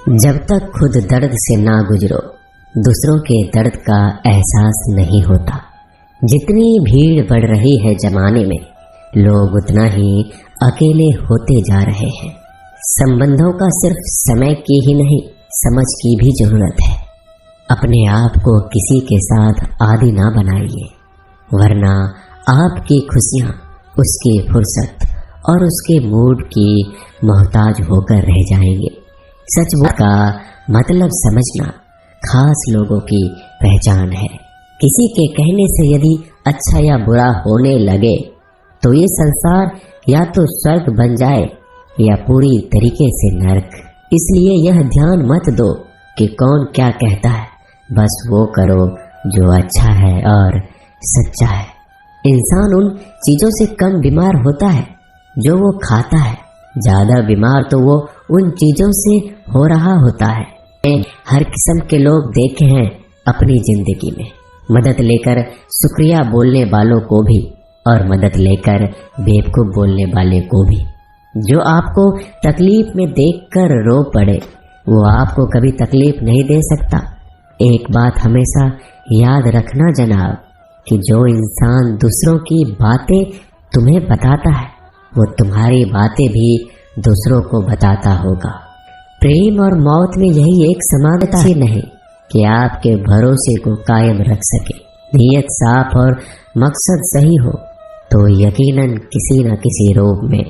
जब तक खुद दर्द से ना गुजरो, दूसरों के दर्द का एहसास नहीं होता। जितनी भीड़ बढ़ रही है जमाने में, लोग उतना ही अकेले होते जा रहे हैं। संबंधों का सिर्फ समय की ही नहीं, समझ की भी जरूरत है। अपने आप को किसी के साथ आदी ना बनाइए, वरना आपकी खुशियां उसकी फुर्सत और उसके मूड की मोहताज होकर रह जाएंगे। सच का मतलब समझना खास लोगों की पहचान है। किसी के कहने से यदि अच्छा या बुरा होने लगे तो ये संसार या तो स्वर्ग बन जाए या पूरी तरीके से नरक। इसलिए यह ध्यान मत दो कि कौन क्या कहता है, बस वो करो जो अच्छा है और सच्चा है। इंसान उन चीजों से कम बीमार होता है जो वो खाता है, ज्यादा बीमार तो वो उन चीजों से हो रहा होता है। हर किस्म के लोग देखे हैं अपनी जिंदगी में, मदद लेकर शुक्रिया बोलने वालों को भी और मदद लेकर बेवकूफ बोलने वाले को भी। जो आपको तकलीफ में देखकर रो पड़े वो आपको कभी तकलीफ नहीं दे सकता। एक बात हमेशा याद रखना जनाब, कि जो इंसान दूसरों की बातें तुम्हें बताता है वो तुम्हारी बातें भी दूसरों को बताता होगा। प्रेम और मौत में यही एक समानता ही नहीं कि आपके भरोसे को कायम रख सके। नीयत साफ और मकसद सही हो तो यकीनन किसी न किसी रूप में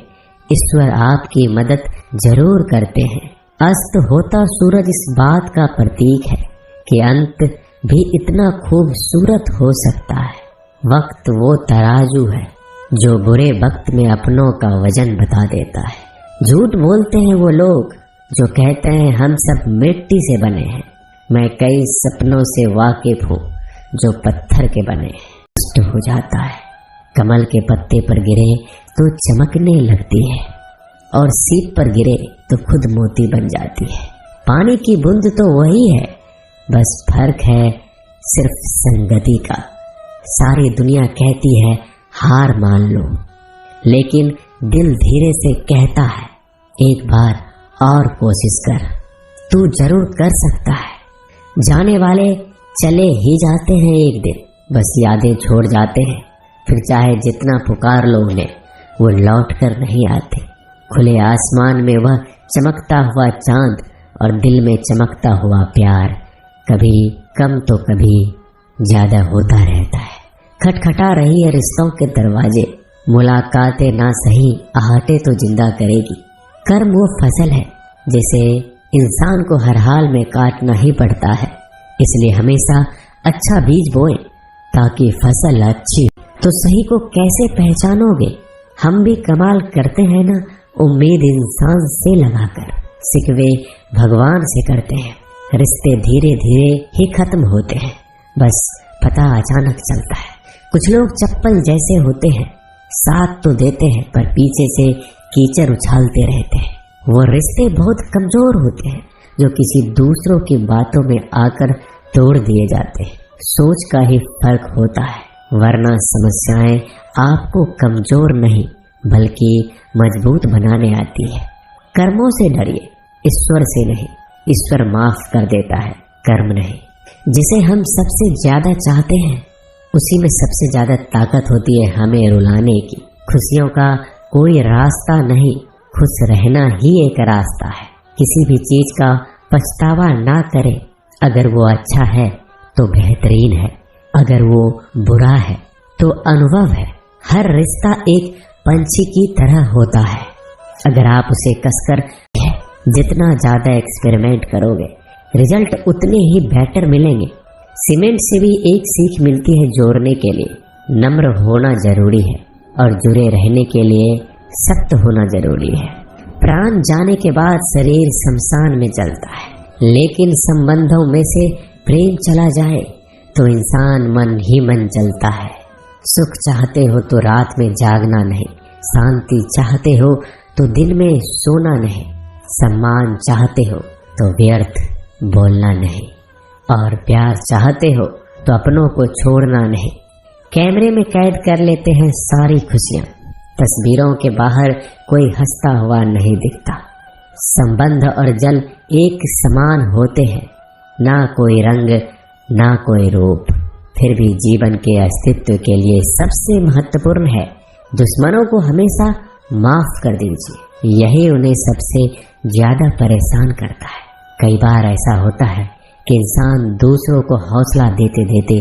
ईश्वर आपकी मदद जरूर करते हैं। अस्त होता सूरज इस बात का प्रतीक है कि अंत भी इतना खूबसूरत हो सकता है। वक्त वो तराजू है जो बुरे वक्त में अपनों का वजन बता देता है। झूठ बोलते हैं वो लोग जो कहते हैं हम सब मिट्टी से बने हैं। मैं कई सपनों से वाकिफ हूँ जो पत्थर के बने हैं। नष्ट हो जाता है, कमल के पत्ते पर गिरे तो चमकने लगती है और सीप पर गिरे तो खुद मोती बन जाती है। पानी की बूंद तो वही है, बस फर्क है सिर्फ संगति का। सारी दुनिया कहती है हार मान लो, लेकिन दिल धीरे से कहता है एक बार और कोशिश कर, तू जरूर कर सकता है। जाने वाले चले ही जाते हैं एक दिन, बस यादें छोड़ जाते हैं। फिर चाहे जितना पुकार लो उन्हें, वो लौट कर नहीं आते। खुले आसमान में वह चमकता हुआ चांद और दिल में चमकता हुआ प्यार कभी कम तो कभी ज्यादा होता रहता है। खटखटा रही है रिश्तों के दरवाजे, मुलाकातें ना सही आहटे तो जिंदा करेगी। कर्म वो फसल है जिसे इंसान को हर हाल में काटना ही पड़ता है। इसलिए हमेशा अच्छा बीज बोएं ताकि फसल अच्छी। तो सही को कैसे पहचानोगे? हम भी कमाल करते हैं ना, उम्मीद इंसान से लगाकर, सिकवे भगवान से करते हैं। रिश्ते धीरे धीरे ही खत्म होते हैं, बस पता अचानक चलता है। कुछ लोग चप्पल जैसे होते हैं, साथ तो देते हैं पर पीछे से कीचड़ उछालते रहते हैं। वो रिश्ते बहुत कमजोर होते हैं जो किसी दूसरों की बातों में आकर तोड़ दिए जाते हैं। सोच का ही फर्क होता है, वरना समस्याएं आपको कमजोर नहीं बल्कि मजबूत बनाने आती है। कर्मों से डरिए, ईश्वर से नहीं। ईश्वर माफ कर देता है, कर्म नहीं। जिसे हम सबसे ज्यादा चाहते हैं उसी में सबसे ज्यादा ताकत होती है हमें रुलाने की। खुशियों का कोई रास्ता नहीं, खुश रहना ही एक रास्ता है। किसी भी चीज का पछतावा ना करें। अगर वो अच्छा है तो बेहतरीन है, अगर वो बुरा है तो अनुभव है। हर रिश्ता एक पंछी की तरह होता है, अगर आप उसे कसकर जितना ज्यादा एक्सपेरिमेंट करोगे रिजल्ट उतने ही बेटर मिलेंगे। सीमेंट से भी एक सीख मिलती है जोड़ने के लिए। नम्र होना जरूरी है और जुड़े रहने के लिए सख्त होना जरूरी है। प्राण जाने के बाद शरीर शमशान में जलता है, लेकिन संबंधों में से प्रेम चला जाए तो इंसान मन ही मन जलता है। सुख चाहते हो तो रात में जागना नहीं, शांति चाहते हो तो दिन में सोना नहीं, सम्मान चाहते हो तो व्यर्थ बोलना नहीं, और प्यार चाहते हो तो अपनों को छोड़ना नहीं। कैमरे में कैद कर लेते हैं सारी खुशियां, तस्वीरों के बाहर कोई हंसता हुआ नहीं दिखता। संबंध और जल एक समान होते हैं, ना कोई रंग ना कोई रूप, फिर भी जीवन के अस्तित्व के लिए सबसे महत्वपूर्ण है दुश्मनों को हमेशा माफ कर दीजिए। यही उन्हें सबसे ज्यादा परेशान करता है। कई बार ऐसा होता है कि इंसान दूसरों को हौसला देते देते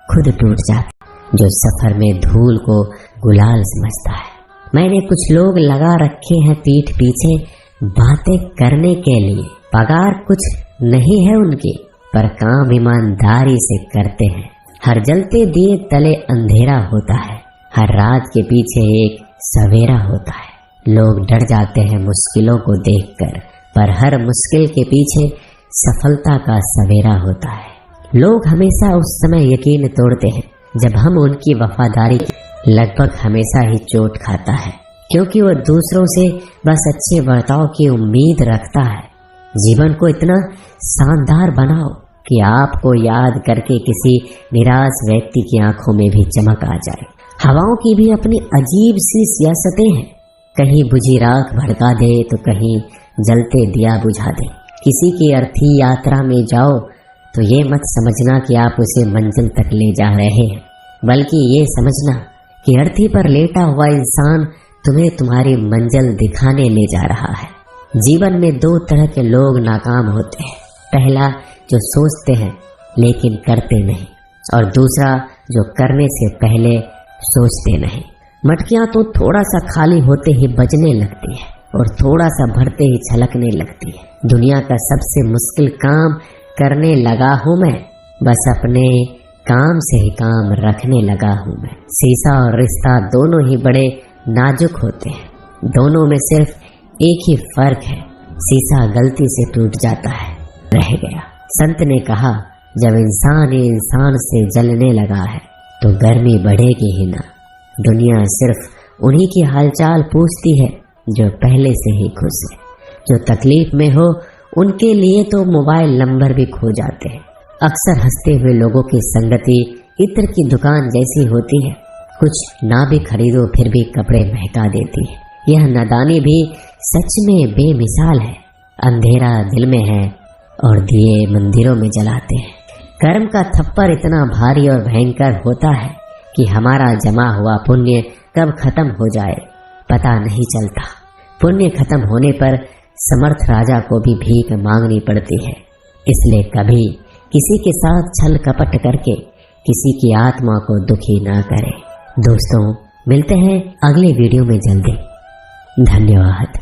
खुद टूट जाता है, जो सफर में धूल को गुलाल समझता है। मैंने कुछ लोग लगा रखे हैं पीठ पीछे बातें करने के लिए, पगार कुछ नहीं है उनकी, पर काम ईमानदारी से करते हैं। हर जलते दिए तले अंधेरा होता है, हर रात के पीछे एक सवेरा होता है। लोग डर जाते हैं मुश्किलों को देखकर, पर हर मुश्किल के पीछे सफलता का सवेरा होता है। लोग हमेशा उस समय यकीन तोड़ते हैं जब हम उनकी वफादारी लगभग हमेशा ही चोट खाता है, क्योंकि वो दूसरों से बस अच्छे बर्ताव की उम्मीद रखता है। जीवन को इतना शानदार बनाओ कि आपको याद करके किसी निराश व्यक्ति की आंखों में भी चमक आ जाए। हवाओं की भी अपनी अजीब सी सियासतें हैं, कहीं बुझी राख भड़का दे तो कहीं जलते दिया बुझा दे। किसी की अर्थी यात्रा में जाओ तो ये मत समझना कि आप उसे मंजिल तक ले जा रहे हैं, बल्कि ये समझना कि अर्थी पर लेटा हुआ इंसान तुम्हें तुम्हारी मंजिल दिखाने ले जा रहा है। जीवन में दो तरह के लोग नाकाम होते हैं, पहला जो सोचते हैं लेकिन करते नहीं, और दूसरा जो करने से पहले सोचते नहीं। मटकियां तो थोड़ा सा खाली होते ही बजने लगती है और थोड़ा सा भरते ही छलकने लगती है। दुनिया का सबसे मुश्किल काम करने लगा हूँ मैं, बस अपने काम से ही काम रखने लगा हूँ मैं। शीशा और रिश्ता दोनों ही बड़े नाजुक होते हैं, दोनों में सिर्फ एक ही फर्क है, शीशा गलती से टूट जाता है, रह गया। संत ने कहा, जब इंसान ही इंसान से जलने लगा है तो गर्मी बढ़ेगी ही ना। दुनिया सिर्फ उन्हीं की हालचाल पूछती है जो पहले से ही खुश है। जो तकलीफ में हो उनके लिए तो मोबाइल नंबर भी खो जाते हैं। अक्सर हंसते हुए लोगों की संगति इत्र की दुकान जैसी होती है, कुछ ना भी खरीदो फिर भी कपड़े महका देती है। यह नादानी भी सच में बेमिसाल है। अंधेरा दिल में है और दिए मंदिरों में जलाते हैं। कर्म का थप्पड़ इतना भारी और भयंकर होता है कि हमारा जमा हुआ पुण्य कब खत्म हो जाए पता नहीं चलता। पुण्य खत्म होने पर समर्थ राजा को भी भीख मांगनी पड़ती है। इसलिए कभी किसी के साथ छल कपट करके किसी की आत्मा को दुखी ना करें। दोस्तों, मिलते हैं अगले वीडियो में जल्दी। धन्यवाद।